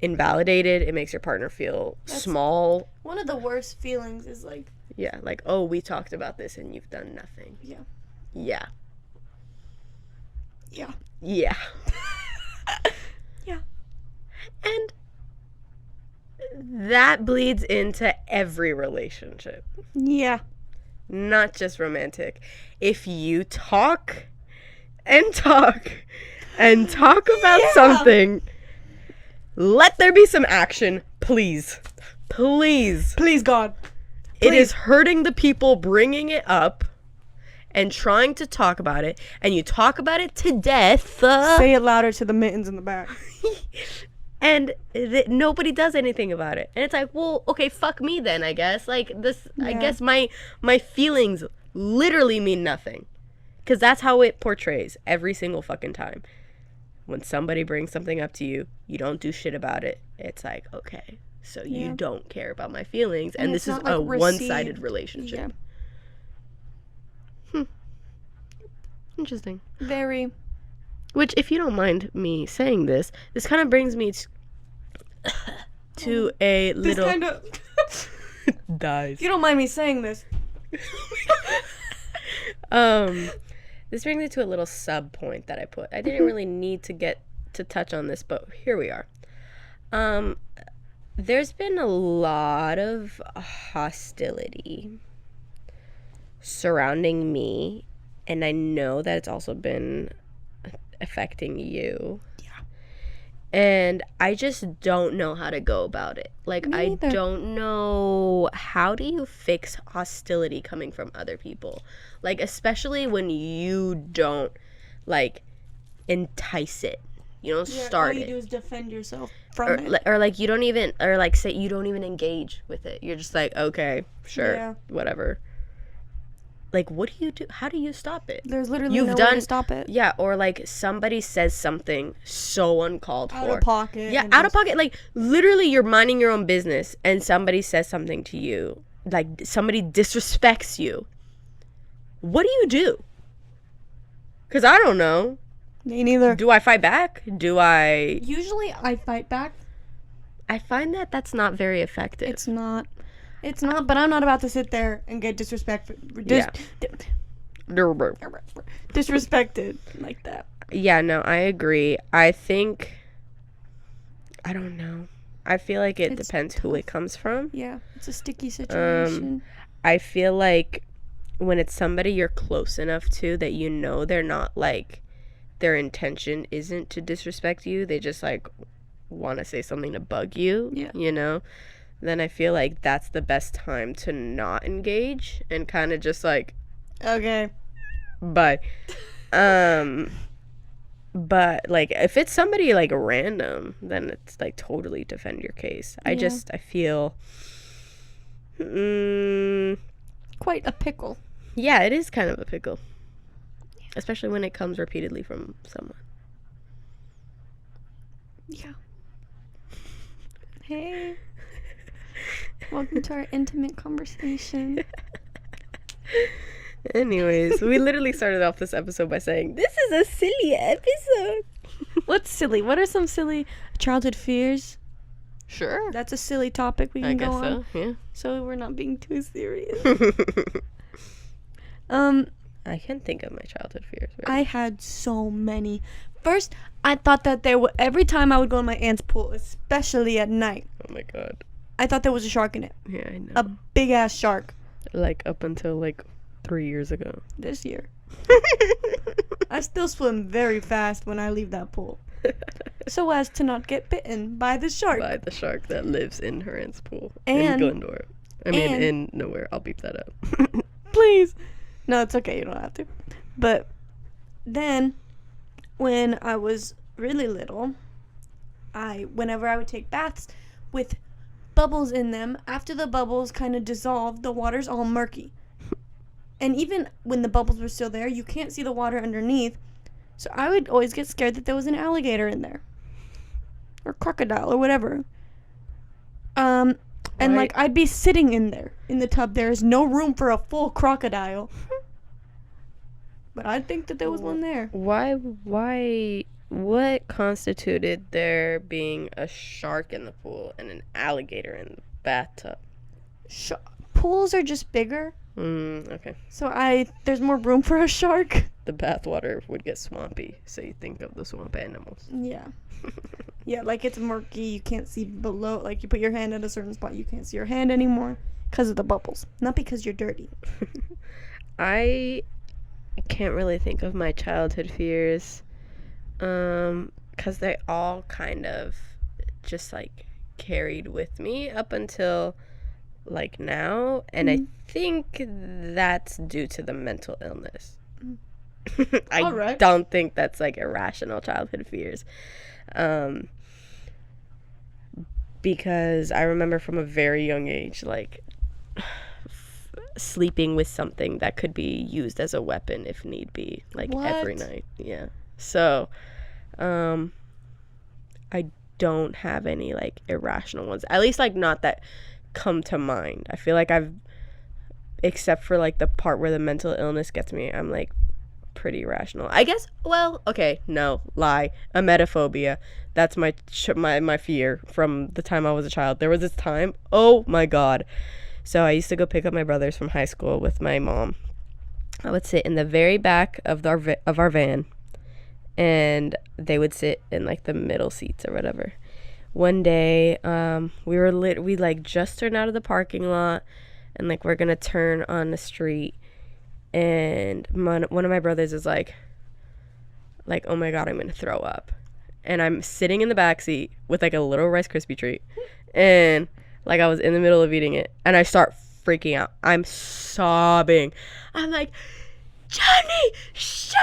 invalidated. It makes your partner feel small. One of the worst feelings is like... Yeah, like, oh, we talked about this and you've done nothing. Yeah. Yeah. Yeah. Yeah. Yeah. And that bleeds into every relationship. Yeah. Not just romantic. If you talk and talk and talk about something, let there be some action, please. Please. Please, God. It is hurting the people bringing it up and trying to talk about it, and you talk about it to death. Say it louder to the mittens in the back. And nobody does anything about it. And it's like, well, okay, fuck me then, I guess. Like, this, I guess my feelings literally mean nothing. Because that's how it portrays every single fucking time. When somebody brings something up to you, you don't do shit about it. It's like, okay, so you don't care about my feelings. And this is a one-sided relationship. Yeah. Interesting. Very. Which, if you don't mind me saying this kind of brings me to a little... This kind of... dies. If you don't mind me saying this. This brings me to a little sub point that I put. I didn't really need to get to touch on this, but here we are. There's been a lot of hostility surrounding me, and I know that it's also been affecting you. Yeah. And I just don't know how to go about it. Like, I don't know, how do you fix hostility coming from other people? Like, especially when you don't, like, entice it. You don't start it. All you do is defend yourself from it. Or like, you don't even, or like, say you don't even engage with it. You're just like, okay, sure, whatever. Like, what do you do? How do you stop it? There's literally no way to stop it. Yeah, or like somebody says something so uncalled for. Out of pocket. Yeah, out of pocket. Like, literally you're minding your own business and somebody says something to you. Like, somebody disrespects you. What do you do? Because I don't know. Me neither. Do I fight back? Usually I fight back. I find that that's not very effective. It's not, but I'm not about to sit there and get disrespected like that. Yeah, no, I agree. I think, I don't know. I feel like it depends who it comes from. Yeah, it's a sticky situation. I feel like when it's somebody you're close enough to that you know they're not, like, their intention isn't to disrespect you, they just, like, want to say something to bug you, you know? Then I feel like that's the best time to not engage and kind of just, like, okay, bye. But, like, if it's somebody, like, random, then it's, like, totally defend your case. I feel quite a pickle. Yeah, it is kind of a pickle. Especially when it comes repeatedly from someone. Yeah. Hey. Welcome to our intimate conversation. Anyways, we literally started off this episode by saying, this is a silly episode. What's silly? What are some silly childhood fears? Sure. That's a silly topic we can go on. I guess so, yeah. So we're not being too serious. I can think of my childhood fears. Right? I had so many. First, I thought that there were, every time I would go in my aunt's pool, especially at night. Oh my god. I thought there was a shark in it. Yeah, I know. A big ass shark. Like, up until, like, 3 years ago. This year. I still swim very fast when I leave that pool. So as to not get bitten by the shark. By the shark that lives in her aunt's pool. And, in Glendora. In nowhere. I'll beep that up. Please. No, it's okay. You don't have to. But then, when I was really little, whenever I would take baths with bubbles in them, after the bubbles kind of dissolve, the water's all murky. And even when the bubbles were still there, you can't see the water underneath. So I would always get scared that there was an alligator in there. Or crocodile or whatever. And like I'd be sitting in there in the tub. There is no room for a full crocodile. But I'd think that there was one there. What constituted there being a shark in the pool and an alligator in the bathtub? Pools are just bigger. Okay. So there's more room for a shark. The bathwater would get swampy, so you think of the swamp animals. Yeah. Yeah, like it's murky. You can't see below. Like you put your hand at a certain spot, you can't see your hand anymore because of the bubbles, not because you're dirty. I can't really think of my childhood fears. Because they all kind of just like carried with me up until like now, and I think that's due to the mental illness. I don't think that's like irrational childhood fears. Because I remember from a very young age, like sleeping with something that could be used as a weapon if need be, like every night. Yeah. So, I don't have any like irrational ones. At least like not that come to mind. I feel like except for like the part where the mental illness gets me, I'm like pretty rational. I guess, well, okay, no, lie. Emetophobia. That's my fear from the time I was a child. There was this time, oh my God. So I used to go pick up my brothers from high school with my mom. I would sit in the very back of our van, and they would sit in like the middle seats or whatever. One day, we like just turned out of the parking lot, and like we're gonna turn on the street, and one of my brothers is like, oh my God, I'm gonna throw up. And I'm sitting in the back seat with like a little Rice Krispie treat, and like I was in the middle of eating it, and I start freaking out. I'm sobbing. I'm like, Johnny, shut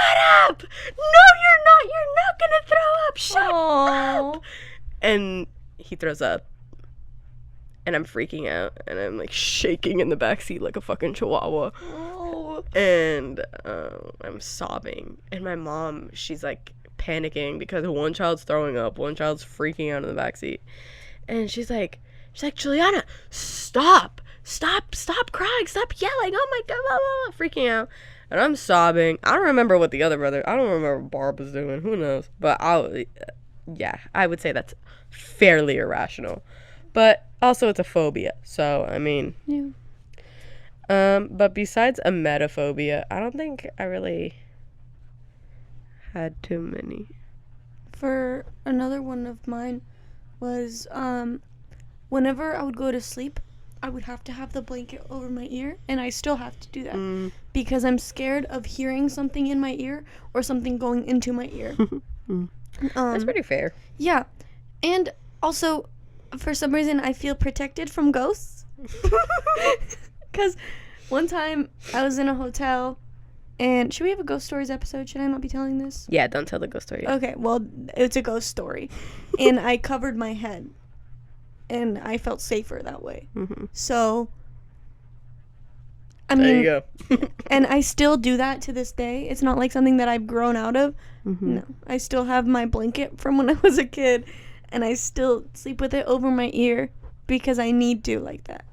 up! No, you're not. You're not gonna throw up. Shut up. And he throws up, and I'm freaking out, and I'm like shaking in the backseat like a fucking chihuahua. And I'm sobbing, and my mom, she's like panicking because one child's throwing up, one child's freaking out in the backseat, and she's like, Juliana, stop crying, stop yelling, oh my God, blah, blah, blah, freaking out. And I'm sobbing. I don't remember what the other brother, I don't remember what Barb was doing, who knows, but I would say that's fairly irrational, but also it's a phobia, so I mean, yeah. But besides emetophobia, I don't think I really had too many. For another one of mine was whenever I would go to sleep, I would have to have the blanket over my ear, and I still have to do that because I'm scared of hearing something in my ear or something going into my ear. That's pretty fair. Yeah. And also, for some reason, I feel protected from ghosts. Because one time I was in a hotel, and should we have a ghost stories episode? Should I not be telling this? Yeah, don't tell the ghost story. Okay, well, it's a ghost story. And I covered my head, and I felt safer that way. So, I mean, there you go. And I still do that to this day. It's not like something that I've grown out of. No, I still have my blanket from when I was a kid, and I still sleep with it over my ear because I need to, like that.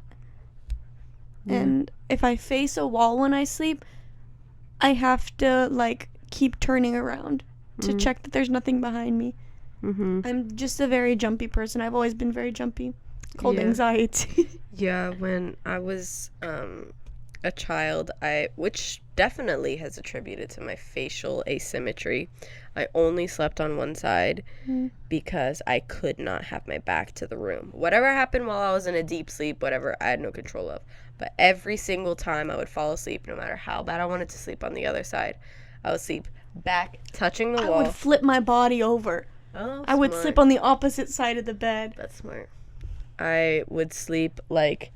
And if I face a wall when I sleep, I have to like keep turning around to check that there's nothing behind me. I'm just a very jumpy person. I've always been very jumpy. Called anxiety. Yeah, when I was a child, which definitely has attributed to my facial asymmetry, I only slept on one side because I could not have my back to the room. Whatever happened while I was in a deep sleep, whatever, I had no control of. But every single time I would fall asleep, no matter how bad I wanted to sleep on the other side, I would sleep back, touching the wall. I would flip my body over. Oh, I would sleep on the opposite side of the bed. That's smart. I would sleep like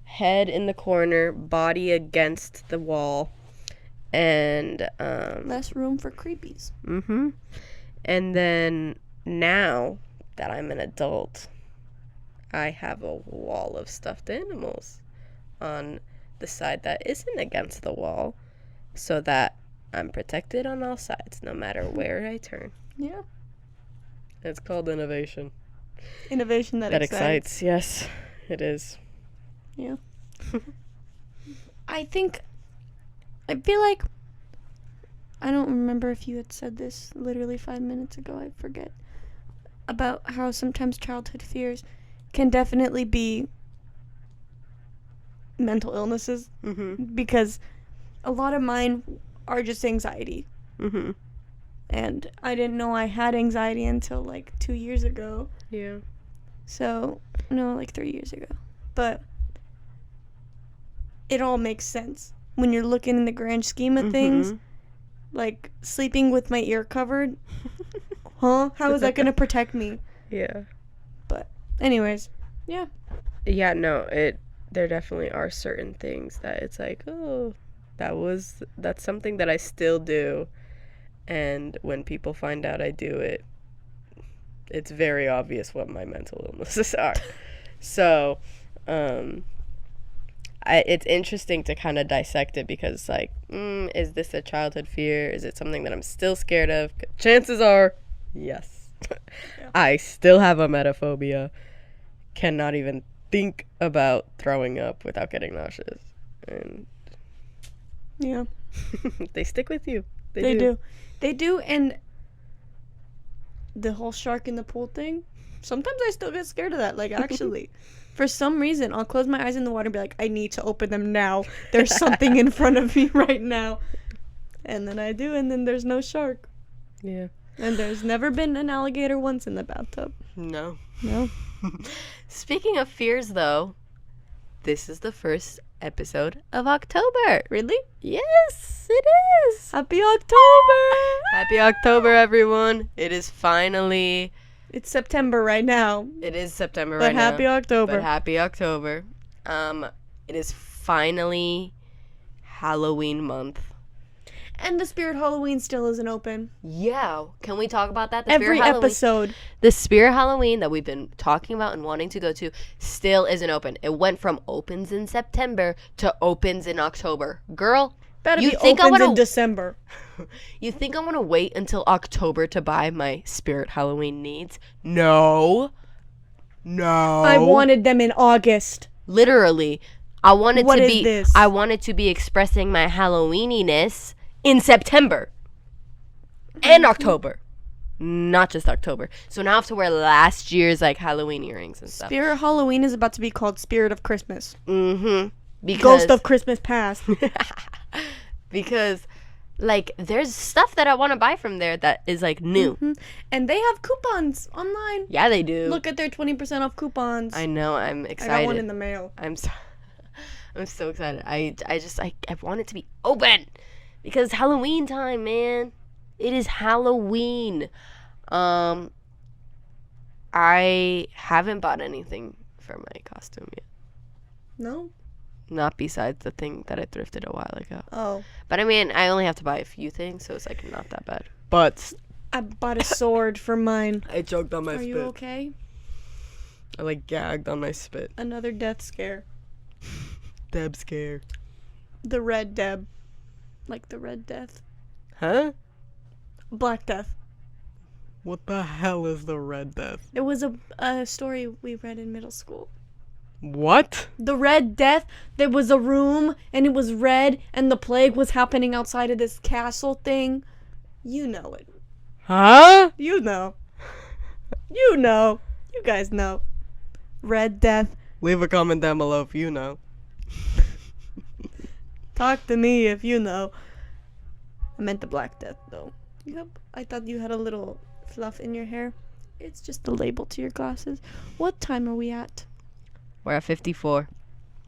head in the corner, body against the wall, And less room for creepies. And then now that I'm an adult, I have a wall of stuffed animals on the side that isn't against the wall, so that I'm protected on all sides, no matter where I turn. Yeah. It's called innovation. Innovation that excites. Yes, it is. Yeah. I feel like, I don't remember if you had said this literally 5 minutes ago, I forget, about how sometimes childhood fears can definitely be mental illnesses, because a lot of mine are just anxiety. And I didn't know I had anxiety until like 2 years ago. Yeah. So, no, like 3 years ago. But it all makes sense when you're looking in the grand scheme of things. Like sleeping with my ear covered. How is that going to protect me? Yeah. But anyways, yeah. Yeah, no, there definitely are certain things that it's like, oh, that's something that I still do. And when people find out I do it, it's very obvious what my mental illnesses are. So, it's interesting to kind of dissect it, because, like, is this a childhood fear? Is it something that I'm still scared of? Chances are, yes. Yeah. I still have emetophobia. Cannot even think about throwing up without getting nauseous. And yeah. They stick with you. They do. They do, and the whole shark in the pool thing, sometimes I still get scared of that. Like, actually, for some reason, I'll close my eyes in the water and be like, I need to open them now. There's something in front of me right now. And then I do, and then there's no shark. Yeah. And there's never been an alligator once in the bathtub. No. Speaking of fears, though, this is the first episode of October. Really? Yes, it is. Happy October! Happy October, everyone. It is finally... It's September right now. It is September right now. But happy October. It is finally Halloween month. And the Spirit Halloween still isn't open. Yeah. Can we talk about that? Every episode. The Spirit Halloween that we've been talking about and wanting to go to still isn't open. It went from opens in September to opens in October. Girl, better be opens in December. You think I want to wait until October to buy my Spirit Halloween needs? No. I wanted them in August. Literally. I wanted to be expressing my Halloweeniness in September and October, not just October. So now I have to wear last year's like Halloween earrings and stuff. Spirit Halloween is about to be called Spirit of Christmas. Because Ghost of Christmas Past. Because like there's stuff that I want to buy from there that is like new. And they have coupons online. Yeah, they do. Look at their 20% off coupons. I know. I'm excited. I got one in the mail. I'm so excited. I want it to be open. Because Halloween time, man. It is Halloween. I haven't bought anything for my costume yet. No? Not besides the thing that I thrifted a while ago. Oh. But I mean, I only have to buy a few things, so it's like not that bad. But I bought a sword for mine. I choked on my spit. Are you okay? I like gagged on my spit. Another death scare. Deb scare. The Red Deb. Like the Red Death. Huh? Black Death. What the hell is the Red Death? It was a story we read in middle school. What? The Red Death. There was a room, and it was red, and the plague was happening outside of this castle thing. You know it. Huh? You know. You know. You guys know. Red Death. Leave a comment down below if you know. Talk to me if you know. I meant the Black Death, though. Yep. I thought you had a little fluff in your hair. It's just the label to your glasses. What time are we at? We're at 54.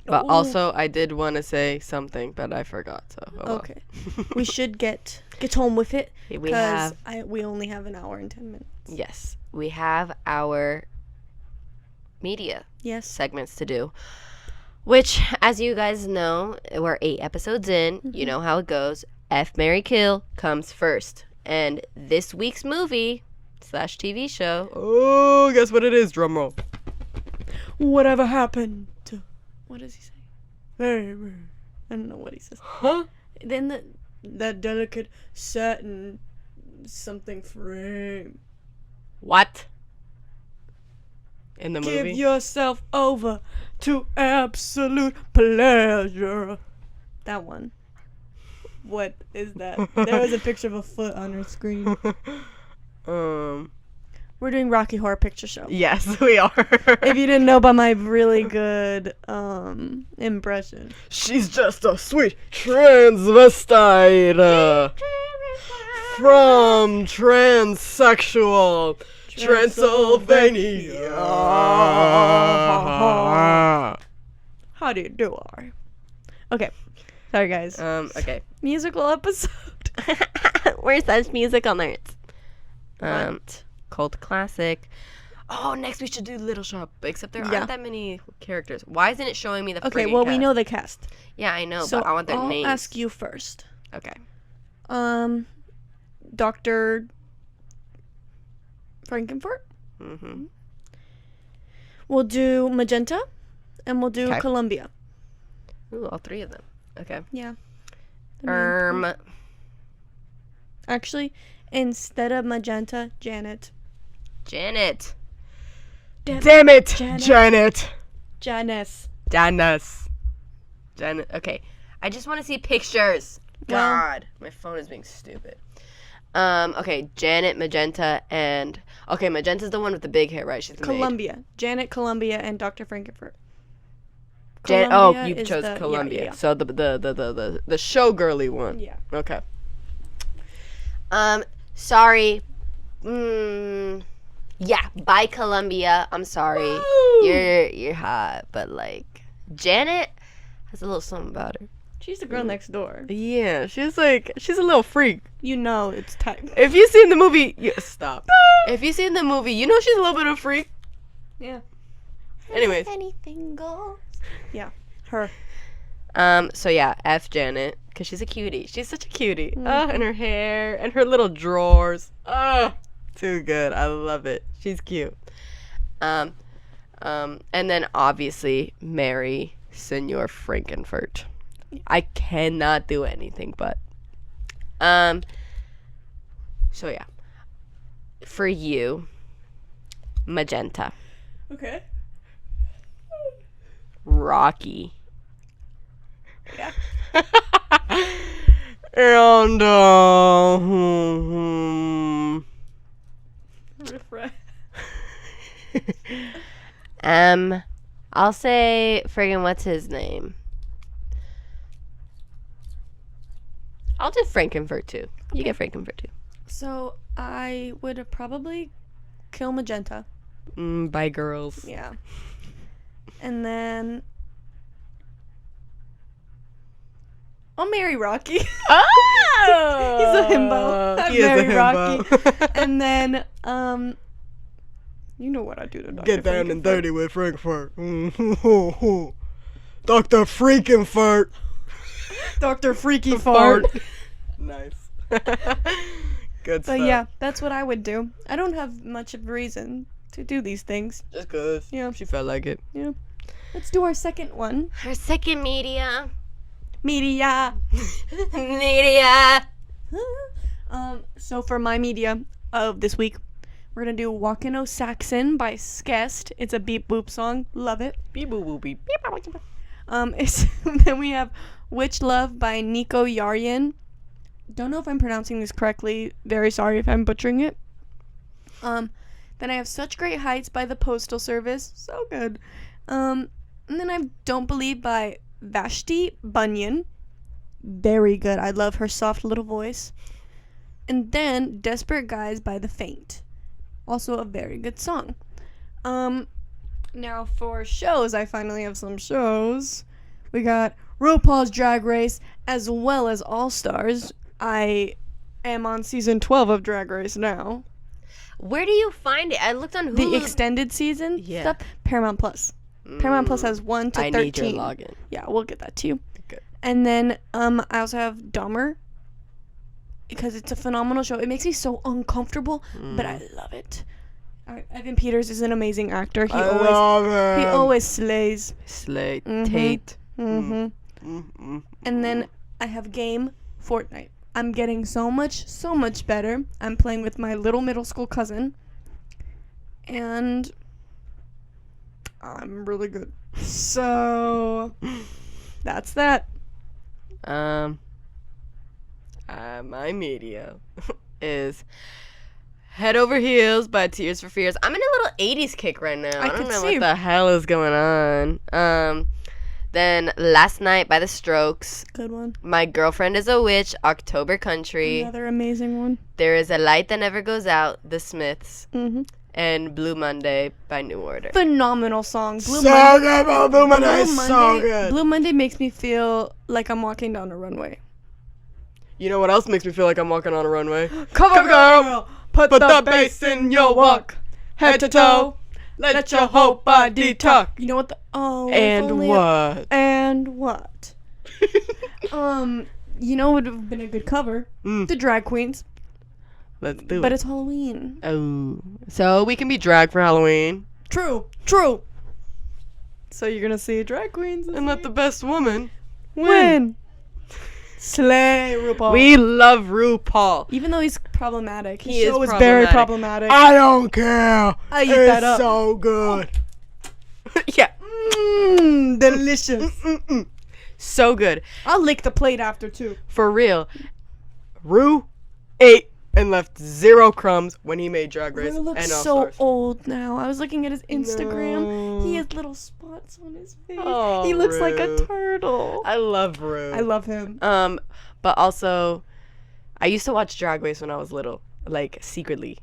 But also, I did want to say something, but I forgot. So okay. We should get home with it. We only have an hour and 10 minutes. Yes. We have our media segments to do. Which, as you guys know, we're 8 episodes in. You know how it goes. F, Marry, Kill comes first. And this week's movie / TV show. Oh, guess what it is? Drum roll. Whatever happened to... What does he say? I don't know what he says. Huh? Then that delicate satin something frame. What? In the Give movie? yourself over to absolute pleasure. That one. What is that? There was a picture of a foot on her screen. We're doing Rocky Horror Picture Show. Yes, we are. If you didn't know about my really good impression. She's just a sweet transvestite from transsexual Transylvania. How do you do, R? Okay. Sorry, guys. Okay. Musical episode. We're such musical nerds. What? Cult classic. Oh, next we should do Little Shop. Except there Yeah. aren't that many characters. Why isn't it showing me the Okay, friggin' well, cast? we know the cast. Yeah, I know, So but I want their I'll names. ask you first. Okay. Dr. Frankenfurt. Mm-hmm. We'll do Magenta, and we'll do Okay. Columbia. Ooh, all three of them. Okay. Yeah. Actually, instead of Magenta, Janet. Janet. Damn it, Janet. Janice. Janice. Janet. Okay. I just want to see pictures. Well- God, my phone is being stupid. Okay, Janet, Magenta, and okay, Magenta's the one with the big hair, right? She's the maid. Columbia. Janet, Columbia, and Dr. Frankenfurt. Oh, Columbia you is chose the- Columbia. Yeah. So the showgirly one. Yeah. Okay. Sorry. Yeah, bye Columbia. I'm sorry. Woo! You're hot, but like Janet has a little something about her. She's the girl next door. Yeah, she's a little freak. You know it's type. If you seen the movie, stop. If you seen the movie, you know she's a little bit of a freak. Yeah. Anyways. Anything goes. Yeah. Her. So yeah, F Janet, cause she's a cutie. She's such a cutie. Oh, and her hair and her little drawers. Oh, too good. I love it. She's cute. And then obviously Mary Senor Frankenfurt. I cannot do anything but. So yeah, for you, Magenta, Okay. Rocky. Yeah. And Refresh. I'll say friggin' what's his name? I'll do Frankenfurt too. You get Frankenfurt too. So I would probably kill Magenta. Bye girls. Yeah. And then I'll marry Rocky. Oh! He's a himbo. I'd He is a marry himbo. Rocky. And then you know what I do to Dr. Get down and Frankenfurt. dirty with Frankfurt. Dr. Freakenfurt. Dr. Freaky Fart. Nice. Good But stuff. yeah, that's what I would do. I don't have much of a reason to do these things. Just cause. Yeah. She felt like it. Yeah. Let's do our second one. Her second media. Media. Media. So for my media of this week, we're gonna do Walkin' O Saxon by Skest. It's a beep boop song. Love it. Beep boop boop beep. Then we have Witch Love by Nico Yaryan. Don't know if I'm pronouncing this correctly. Very sorry if I'm butchering it. Then I have Such Great Heights by the Postal Service. So good. And then I have Don't Believe by Vashti Bunyan. Very good. I love her soft little voice. And then Desperate Guys by The Faint. Also a very good song. Now for shows, I finally have some shows. We got RuPaul's Drag Race as well as All Stars. I am on season 12 of Drag Race now. Where do you find it? I looked on Hulu. The extended season stuff, Paramount Plus. Paramount Plus has 1 to 13. I need your login. Yeah, we'll get that to you. Good. And then I also have Dahmer because it's a phenomenal show. It makes me so uncomfortable, but I love it. Evan Peters is an amazing actor. He always slays. Slay Mhm. Tate. And then I have game Fortnite. I'm getting so much better. I'm playing with my little middle school cousin, and I'm really good. So that's that. My media is Head Over Heels by Tears for Fears. I'm in a little 80s kick right now. I don't know what the hell is going on. Then Last Night by The Strokes. Good one. My Girlfriend is a Witch, October Country. Another amazing one. There is a Light That Never Goes Out, The Smiths. Mm-hmm. And Blue Monday by New Order. Phenomenal song. Blue Monday is so good. Blue Monday makes me feel like I'm walking down a runway. You know what else makes me feel like I'm walking on a runway? Cover girl, put the bass in your walk. Head to toe, let your whole body talk. You know what And what? You know what would have been a good cover? The Drag Queens. Let's do it. But it's Halloween. Oh. So we can be drag for Halloween. True. So you're gonna see drag queens And let the best woman win. Slay RuPaul. We love RuPaul. Even though he's problematic. He is very problematic. I don't care. I eat that up. It's so good. Yeah. Delicious. So good. I'll lick the plate after too. For real. Ru ate and left 0 crumbs when he made Drag Race. Ru looks and so All-Stars. old now. I was looking at his Instagram. No. He has little spots on his face. Oh, he looks like a Ru. turtle. I love Ru. I love him. But also, I used to watch Drag Race when I was little, like secretly.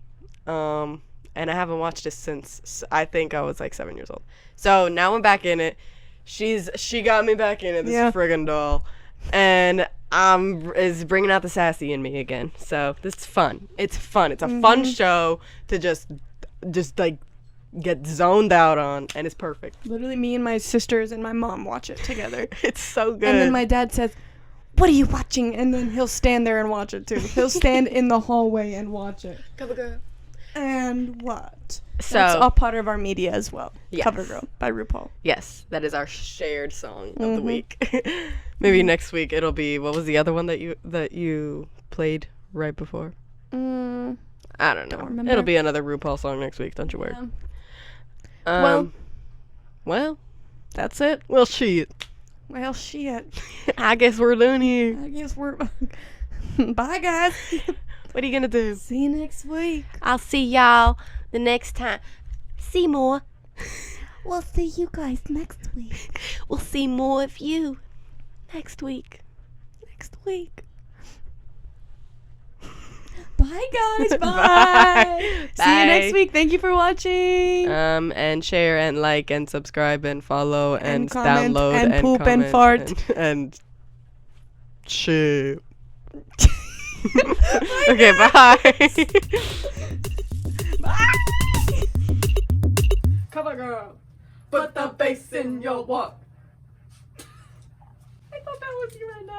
And I haven't watched it since I think I was like 7 years old. So now I'm back in it. She got me back in it, this friggin' doll. And is bringing out the sassy in me again. So this is fun. It's fun. It's a fun show to just like get zoned out on, and it's perfect. Literally, me and my sisters and my mom watch it together. It's so good. And then my dad says, "What are you watching?" And then he'll stand there and watch it too. He'll stand in the hallway and watch it. Cover Girl. And what? So that's all part of our media as well. Yes. Cover Girl by RuPaul. Yes, that is our shared song of the week. Maybe next week it'll be, what was the other one that you played right before? I don't know. Remember. It'll be another RuPaul song next week. Don't you worry. Yeah. Well, That's it. well, shit. Well, shit. I guess we're done here. I guess we're... Bye, guys. What are you gonna do? See you next week. I'll see y'all the next time. See more. We'll see you guys next week. We'll see more of you next week. Next week. Bye, guys. Bye. See you next week. Thank you for watching. And share and like and subscribe and follow and comment download and poop and comment fart. and shit. Okay, bye. Bye. Cover Girl. Put the bass in your walk. I thought that was you right now.